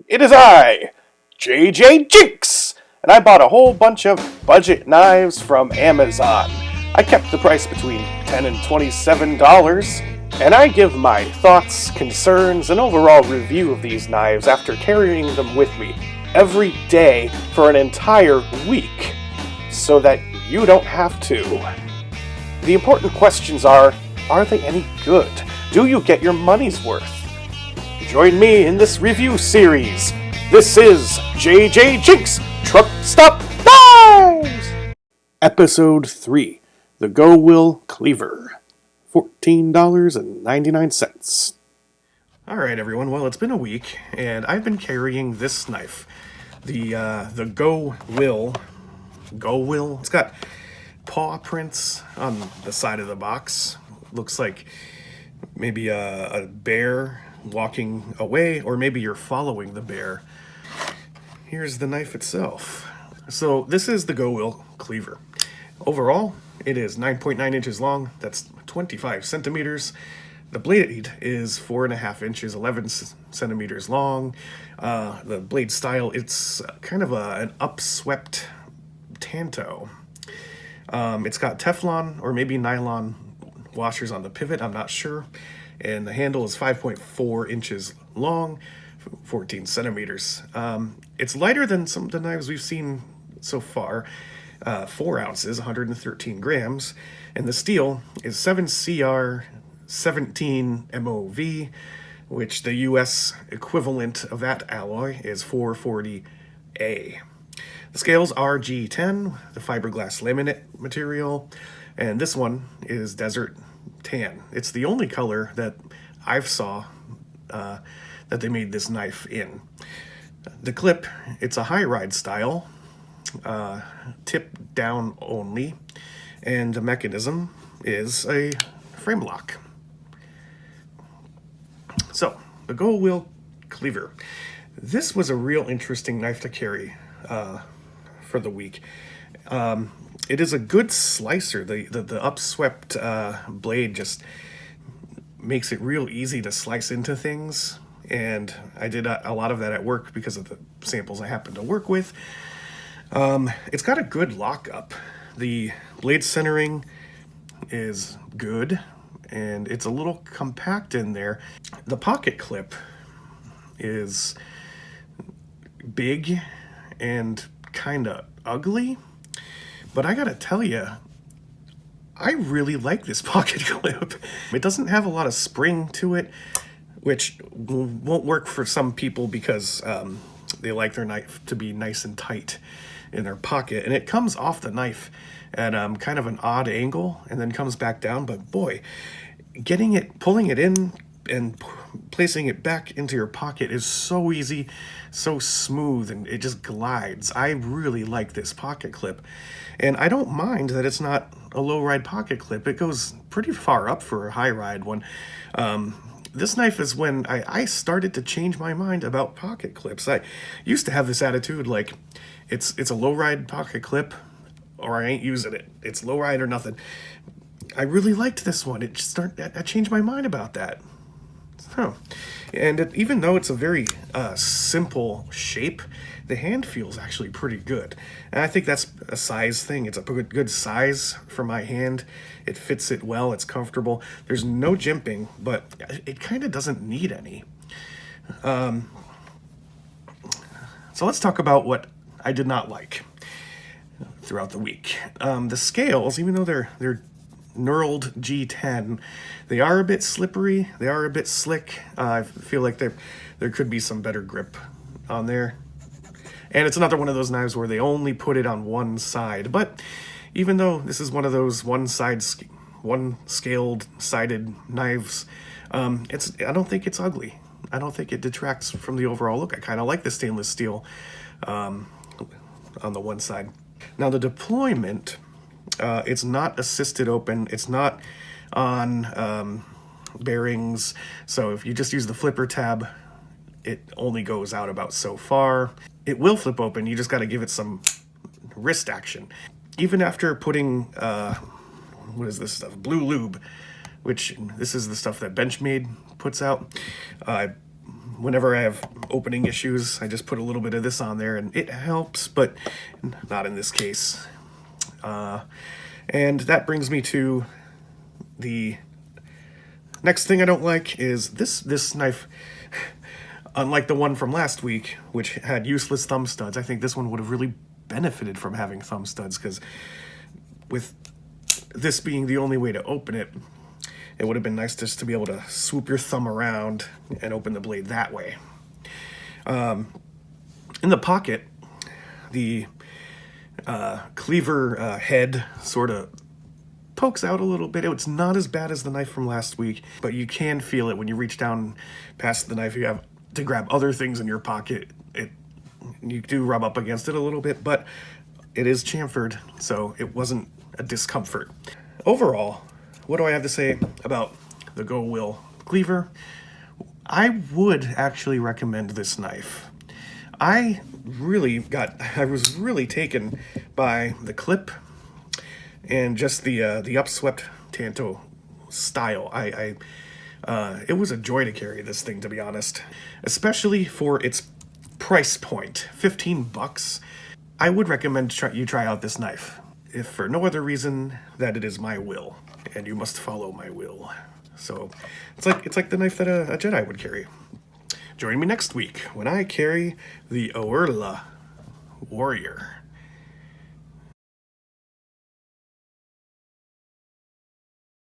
It is I, JJJinks, and I bought a whole bunch of budget knives from Amazon. I kept the price between $10 and $27, and I give my thoughts, concerns, and overall review of these knives after carrying them with me every day for an entire week, so that you don't have to. The important questions are they any good? Do you get your money's worth? Join me in this review series. This is JJJinks Truck Stop Knives! Episode 3, the Gowill Cleaver, $14.99. Alright everyone, well it's been a week, and I've been carrying this knife. The Gowill. It's got paw prints on the side of the box. Looks like maybe a bear walking away, or maybe you're following the bear. Here's the knife itself. So this is the Gowill Cleaver. Overall, it is 9.9 inches long. That's 25 centimeters. The blade is 4.5 inches, 11 centimeters long. The blade style, it's kind of an upswept tanto. It's got Teflon or maybe nylon washers on the pivot, I'm not sure. And the handle is 5.4 inches long, 14 centimeters. It's lighter than some of the knives we've seen so far. 4 ounces, 113 grams. And the steel is 7CR 17 MOV, which the US equivalent of that alloy is 440A. The scales are G10, the fiberglass laminate material, and this one is desert tan. It's the only color that I've saw that they made this knife in. The clip, it's a high ride style, tip down only, and the mechanism is a frame lock. So, the Gowill Cleaver. This was a real interesting knife to carry for the week. It is a good slicer. The upswept blade just makes it real easy to slice into things, and I did a lot of that at work because of the samples I happen to work with. It's got a good lockup. The blade centering is good, and it's a little compact in there. The pocket clip is big and kind of ugly, but I gotta tell you, I really like this pocket clip. It doesn't have a lot of spring to it, which won't work for some people because they like their knife to be nice and tight in their pocket. And it comes off the knife at kind of an odd angle and then comes back down. But boy, pulling it in and placing it back into your pocket is so easy, so smooth, and it just glides. I really like this pocket clip, and I don't mind that it's not a low ride pocket clip. It goes pretty far up for a high ride one. This knife is when I started to change my mind about pocket clips. I used to have this attitude like it's a low ride pocket clip or I ain't using it. It's low ride or nothing. I really liked this one. I changed my mind about that. And even though it's a very simple shape, the hand feels actually pretty good. And I think that's a size thing. It's a good size for my hand. It fits it well. It's comfortable. There's no jimping, but it kind of doesn't need any. So let's talk about what I did not like throughout the week. The scales, even though they're knurled G10, they are a bit slippery, they are a bit slick. I feel like there could be some better grip on there. And it's another one of those knives where they only put it on one side. But even though this is one of those one scaled sided knives, I don't think it's ugly. I don't think it detracts from the overall look. I kind of like the stainless steel on the one side. Now the deployment, it's not assisted open. It's not on bearings. So if you just use the flipper tab, it only goes out about so far. It will flip open. You just got to give it some wrist action. Even after putting, what is this stuff? Blue Lube, which this is the stuff that Benchmade puts out. whenever I have opening issues, I just put a little bit of this on there and it helps, but not in this case. And that brings me to the next thing I don't like is this knife. Unlike the one from last week, which had useless thumb studs, I think this one would have really benefited from having thumb studs, because with this being the only way to open it, it would have been nice just to be able to swoop your thumb around and open the blade that way. In the pocket, the cleaver head sort of pokes out a little bit. It's not as bad as the knife from last week, but you can feel it when you reach down past the knife. You have to grab other things in your pocket. You do rub up against it a little bit, but it is chamfered, so it wasn't a discomfort. Overall, what do I have to say about the Gowill Cleaver? I would actually recommend this knife. I was really taken by the clip and just the upswept Tanto style. It was a joy to carry this thing, to be honest, especially for its price point, $15. I would recommend you try out this knife, if for no other reason that it is my will, and you must follow my will. So it's like the knife that a Jedi would carry. Join me next week when I carry the Gowill Warrior.